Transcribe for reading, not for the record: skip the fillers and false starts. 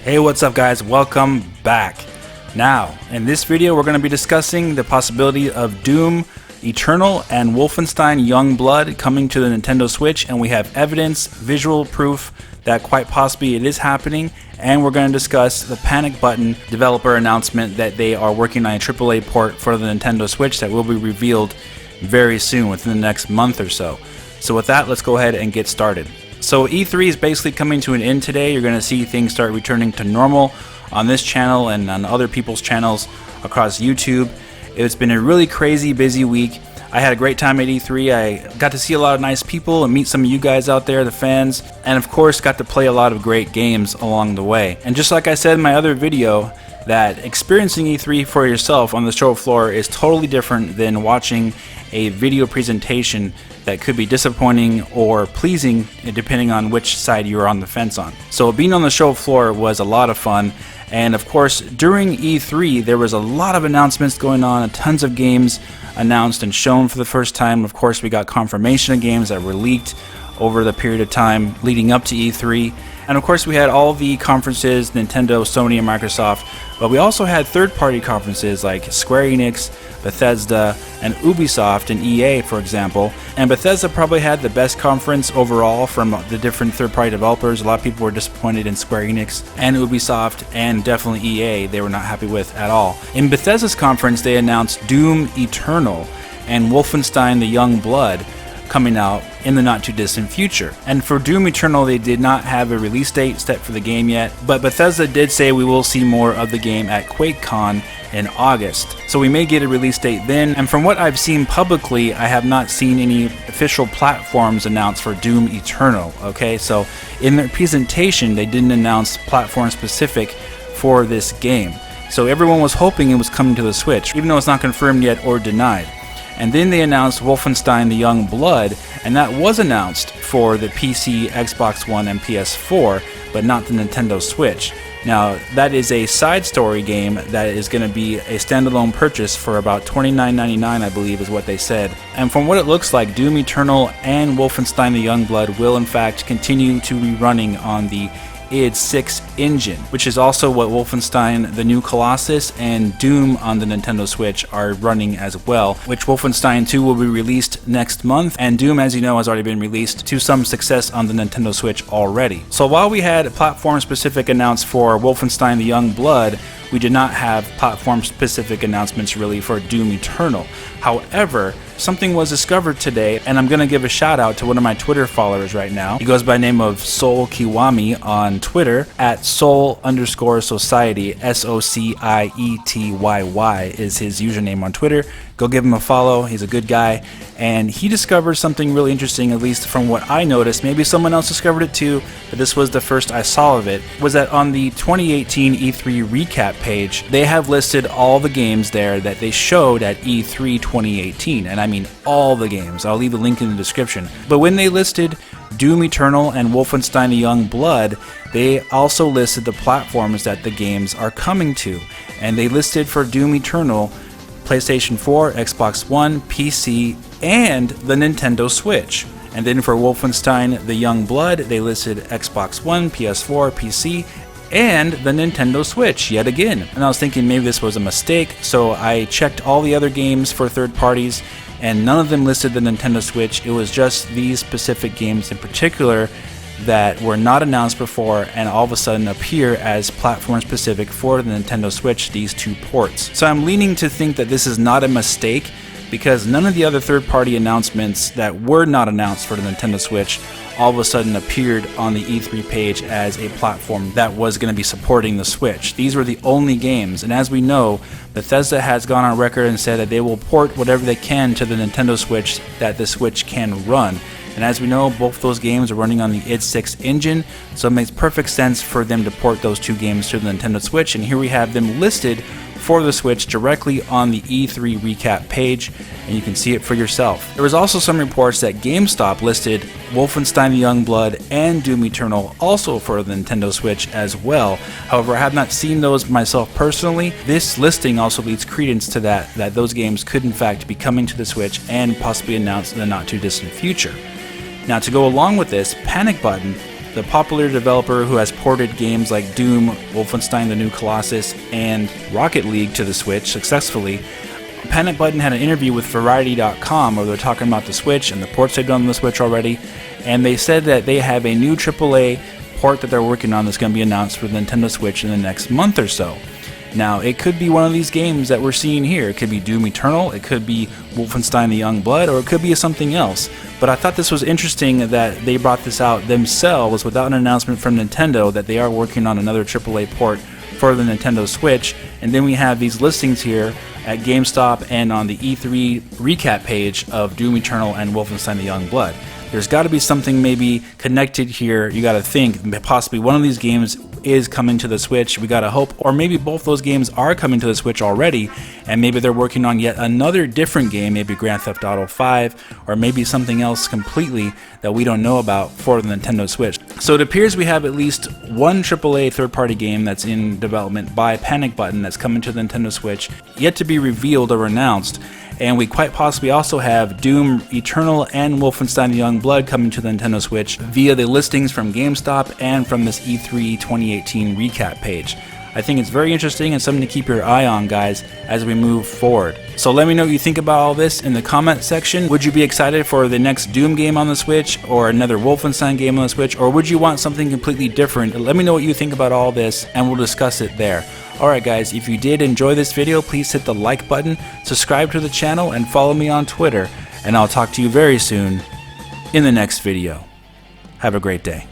Hey, what's up guys? Welcome back. Now, in this video we're going to be discussing the possibility of Doom Eternal and Wolfenstein Youngblood coming to the Nintendo Switch, and we have evidence, visual proof that quite possibly it is happening, and we're going to discuss the Panic Button developer announcement that they are working on a AAA port for the Nintendo Switch that will be revealed very soon, within the next month or so. So with that, let's go ahead and get started. So E3 is basically coming to an end today. You're going to see things start returning to normal on this channel and on other people's channels across YouTube. It's been a really crazy, busy week. I had a great time at E3. I got to see a lot of nice people and meet some of you guys out there, the fans, and of course got to play a lot of great games along the way. And just like I said in my other video, that experiencing E3 for yourself on the show floor is totally different than watching a video presentation that could be disappointing or pleasing depending on which side you're on the fence on. So being on the show floor was a lot of fun, and of course during E3 there was a lot of announcements going on, tons of games announced and shown for the first time. Of course we got confirmation of games that were leaked over the period of time leading up to E3. And of course we had all the conferences, Nintendo, Sony, and Microsoft, but we also had third-party conferences like Square Enix, Bethesda, and Ubisoft and EA, for example. And Bethesda probably had the best conference overall from the different third-party developers. A lot of people were disappointed in Square Enix and Ubisoft, and definitely EA they were not happy with at all. In Bethesda's conference they announced Doom Eternal and Wolfenstein the Youngblood coming out in the not too distant future. And for Doom Eternal they did not have a release date set for the game yet, but Bethesda did say we will see more of the game at QuakeCon in August. So we may get a release date then, and from what I've seen publicly, I have not seen any official platforms announced for Doom Eternal, okay? So in their presentation they didn't announce platform specific for this game. So everyone was hoping it was coming to the Switch, even though it's not confirmed yet or denied. And then they announced Wolfenstein the Youngblood, and that was announced for the PC, Xbox One, and PS4, but not the Nintendo Switch. Now, that is a side story game that is going to be a standalone purchase for about $29.99, I believe is what they said. And from what it looks like, Doom Eternal and Wolfenstein the Youngblood will in fact continue to be running on the id 6 engine, which is also what Wolfenstein the New Colossus and Doom on the Nintendo Switch are running as well, which Wolfenstein 2 will be released next month, and Doom, as you know, has already been released to some success on the Nintendo Switch already. So while we had platform specific announced for Wolfenstein the Youngblood, we did not have platform specific announcements really for Doom Eternal. However, something was discovered today, and I'm going to give a shout out to one of my Twitter followers right now. He goes by the name of Soul Kiwami on Twitter, at Soul_Society, SOCIETYY is his username on Twitter. Go give him a follow, he's a good guy. And he discovered something really interesting, at least from what I noticed. Maybe someone else discovered it too, but this was the first I saw of it, was that on the 2018 E3 recap page, they have listed all the games there that they showed at E3 2018. And I mean all the games. I'll leave a link in the description. But when they listed Doom Eternal and Wolfenstein the Youngblood, they also listed the platforms that the games are coming to. And they listed for Doom Eternal PlayStation 4, Xbox One, PC, and the Nintendo Switch. And then for Wolfenstein the Youngblood, they listed Xbox One, PS4, PC, and the Nintendo Switch yet again. And I was thinking maybe this was a mistake, so I checked all the other games for third parties, and none of them listed the Nintendo Switch. It was just these specific games in particular that were not announced before and all of a sudden appear as platform specific for the Nintendo Switch, these two ports. So I'm leaning to think that this is not a mistake, because none of the other third-party announcements that were not announced for the Nintendo Switch all of a sudden appeared on the E3 page as a platform that was going to be supporting the Switch. These were the only games, and as we know, Bethesda has gone on record and said that they will port whatever they can to the Nintendo Switch that the Switch can run. And as we know, both those games are running on the id 6 engine, so it makes perfect sense for them to port those two games to the Nintendo Switch, and here we have them listed for the Switch directly on the E3 recap page, and you can see it for yourself. There was also some reports that GameStop listed Wolfenstein the Youngblood and Doom Eternal also for the Nintendo Switch as well. However, I have not seen those myself personally. This listing also leads credence to that those games could in fact be coming to the Switch and possibly announced in the not too distant future. Now, to go along with this, Panic Button the popular developer who has ported games like Doom, Wolfenstein the New Colossus, and Rocket League to the Switch successfully, Panic Button had an interview with Variety.com where they're talking about the Switch and the ports they've done on the Switch already, and they said that they have a new AAA port that they're working on that's going to be announced for the Nintendo Switch in the next month or so. Now, it could be one of these games that we're seeing here. It could be Doom Eternal, it could be Wolfenstein the Youngblood, or it could be something else. But I thought this was interesting that they brought this out themselves without an announcement from Nintendo that they are working on another AAA port for the Nintendo Switch. And then we have these listings here at GameStop and on the E3 recap page of Doom Eternal and Wolfenstein the Youngblood. There's got to be something maybe connected here. You got to think possibly one of these games is coming to the Switch. We got to hope, or maybe both those games are coming to the Switch already, and maybe they're working on yet another different game, maybe Grand Theft Auto 5, or maybe something else completely that we don't know about for the Nintendo Switch. So it appears we have at least one AAA third-party game that's in development by Panic Button that's coming to the Nintendo Switch, yet to be revealed or announced. And we quite possibly also have Doom Eternal and Wolfenstein the Youngblood coming to the Nintendo Switch via the listings from GameStop and from this E3 2018 recap page. I think it's very interesting and something to keep your eye on, guys, as we move forward. So let me know what you think about all this in the comment section. Would you be excited for the next Doom game on the Switch or another Wolfenstein game on the Switch, or would you want something completely different? Let me know what you think about all this and we'll discuss it there. Alright guys, if you did enjoy this video, please hit the like button, subscribe to the channel, and follow me on Twitter. And I'll talk to you very soon in the next video. Have a great day.